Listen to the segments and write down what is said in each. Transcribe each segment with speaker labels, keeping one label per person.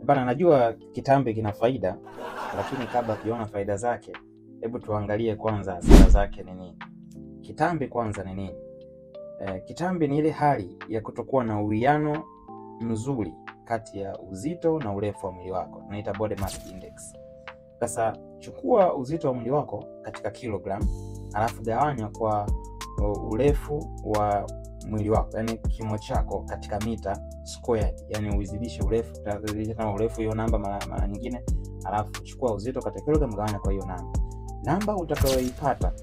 Speaker 1: Bana, najua kitambi kina faida, lakini kabla tuone faida zake, hebu tuangalie kwanza hasara zake ni nini. Kitambi kwanza ni nini? Kitambi ni ile hali ya kutokuwa na uwiano mzuri kati ya uzito na urefu wa mwili wako. Tunaita body mass index. Sasa chukua uzito wa mwili wako katika kilogram, alafu gawanya kwa urefu wa mwili wako, yani kimo chako katika mita squared, yani uzidishe urefu, kama urefu hiyo namba mara nyingine, alafu chukua uzito katika kilogram, gawanya kwa hiyo namba. Namba utakayoipata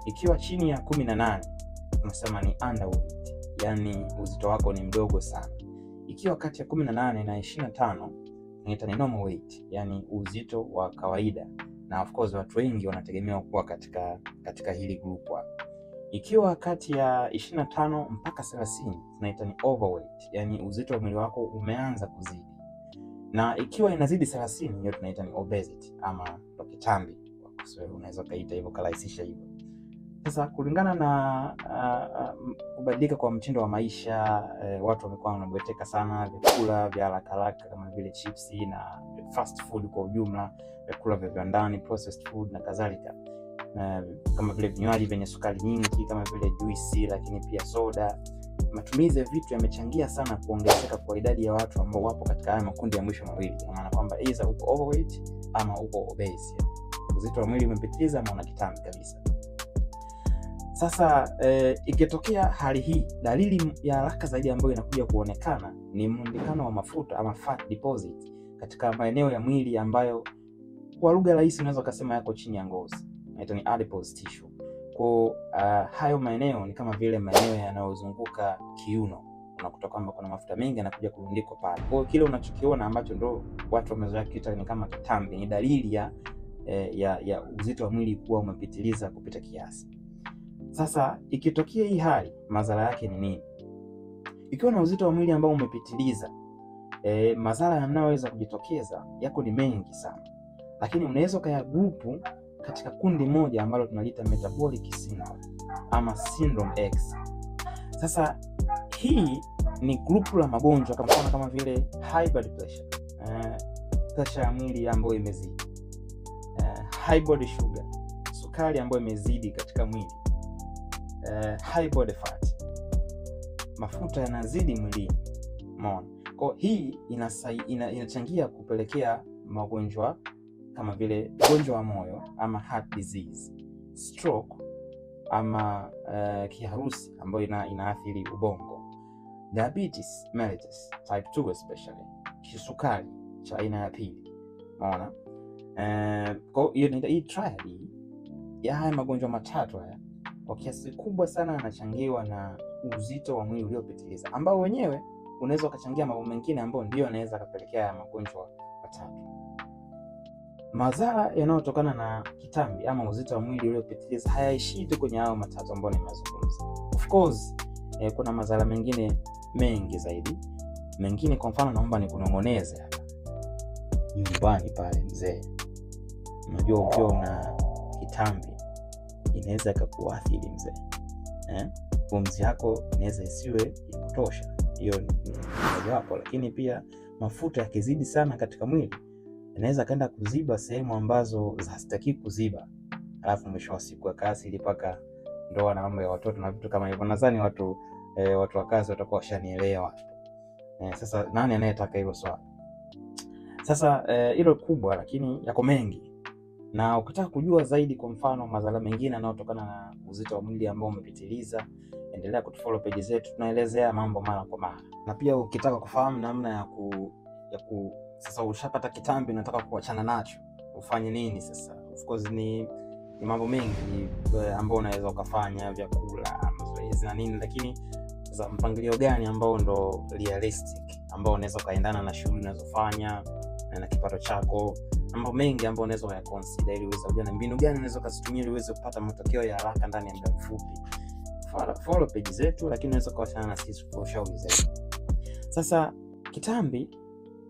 Speaker 1: ikiwa chini ya 18 tunasema ni underweight, yani uzito wako ni mdogo sana. Ikiwa kati ya 18 na 25 tunaita ni normal weight, yani uzito wa kawaida, na of course watu wengi wanategemewa kuwa katika hili group hapo. Ikiwa kati ya 25 mpaka 30 tunaita ni overweight, yani uzito wa mwili wako umeanza kuzidi. Na ikiwa inazidi 30 hiyo tunaita ni obesity ama kitambi. Unaweza kaita hivyo, karahisisha hivyo. Sasa kulingana na kubadilika kwa mtindo wa maisha, watu wamekuwa wanabweteka sana vyakula vya haraka kama vile chipsi na fast food kwa ujumla, vyakula vya viwandani, processed food na kadhalika. Kama vile vinywaji vyenye sukari nyingi kama vile juisi, lakini pia soda. Matumizi ya vitu yamechangia sana kuongezeka kwa idadi ya watu ambao wapo katika haya makundi ya mwisho mawili, kwa maana kwamba either uko overweight ama uko obese. Uzito wa mwili umepitiliza ama una kitambi kabisa. Sasa ikitokea hali hii, dalili ya haraka zaidi ambayo inakuja kuonekana ni mrundikano wa mafuta ama fat deposit katika maeneo ya mwili ambayo kwa lugha rahisi unaweza kusema yako chini ya ngozi. Inaitwa ni adipose tissue. Kwa hayo maeneo ni kama vile maeneo yanayozunguka kiuno. Unakuta kwamba kuna mafuta mengi yanakuja kurundikwa pale. Kwa kile unachokiona ambacho ndo watu wamezoea kiita ni kama kitambi, ni dalili ya uzito wa mwili kuwa umepitiliza kupita kiasi. Sasa ikitokea hii hali, madhara yake ni nini? Ikiwa na uzito wa mwili ambao umepitiliza, madhara yanayoweza kujitokeza yako ni mengi sana. Lakini unaweza kuyagrupu katika kundi moja ambalo tunaliita metabolic syndrome ama syndrome X. Sasa hii ni grupu la magonjwa kama vile high blood pressure, pressure ya mwili ambayo imezidi, high body sugar, sukari ambayo imezidi katika mwili, high body fat, mafuta yanazidi mwilini. Umeona? Kwa hii inachangia kupelekea magonjwa kama vile ugonjwa wa moyo ama heart disease, stroke ama kiharusi ambayo inaathiri ubongo, diabetes mellitus type 2 especially, kisukari cha aina ya pili. Umeona? Kwa hiyo hii triad ya haya magonjwa matatu haya kwa kiasi kubwa sana yanachangiwa na uzito wa mwili uliopitiliza, ambao wenyewe unaweza ukachangia mambo mengine ambayo ndio yanaweza kupelekea magonjwa matatu. Madhara yanayotokana na kitambi ama uzito wa mwili uliopitiliza hayaishii tu kwenye hao matatu ambayo nimezungumza. Of course, kuna madhara mengine mengi zaidi. Mengine kwa mfano naomba nikunong'oneze hapa. Nyumbani pale mzee, unajua ukiwa na kitambi inaweza kukuathiri mzee. Pumzi yako inaweza isiwe kutosha. Hiyo ni moja wapo, lakini pia mafuta yakizidi sana katika mwili inaweza kaenda kuziba sehemu ambazo hazitaki kuziba. Alafu mwisho wa siku akasili mpaka ndoa na mambo ya watoto na vitu kama hivyo. Nadhani watu wa kazi watakuwa washanielewa. Sasa nani anayetaka hilo swala? Sasa hilo kubwa, lakini yako mengi. Na ukitaka kujua zaidi kwa mfano madhara mengine yanayotokana na uzito wa mwili ambao umepitiliza, endelea kutufollow page zetu, tunaelezea mambo mara kwa mara. Na pia ukitaka kufahamu namna ya sasa ushapata kitambi unataka kuachana nacho, ufanye nini sasa? Of course ni mambo mengi ambao unaweza ukafanya, vyakula, mazoezi na nini, lakini sasa mpangilio gani ambao ndo realistic, ambao unaweza kaendana na shughuli unazofanya na kipato chako, mambo mengi ambao unaweza kuyaconsider ili uweze kujua mbinu gani unaweza kuzitumia ili uweze kupata matokeo ya haraka ndani ya muda mfupi. Follow page zetu, lakini unaweza kuwasiliana na sisi kwa ushauri zaidi. Sasa kitambi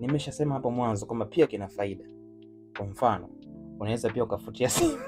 Speaker 1: nimeshasema hapo mwanzo kwamba pia kina faida. Kwa mfano, unaweza pia ukafutia simu.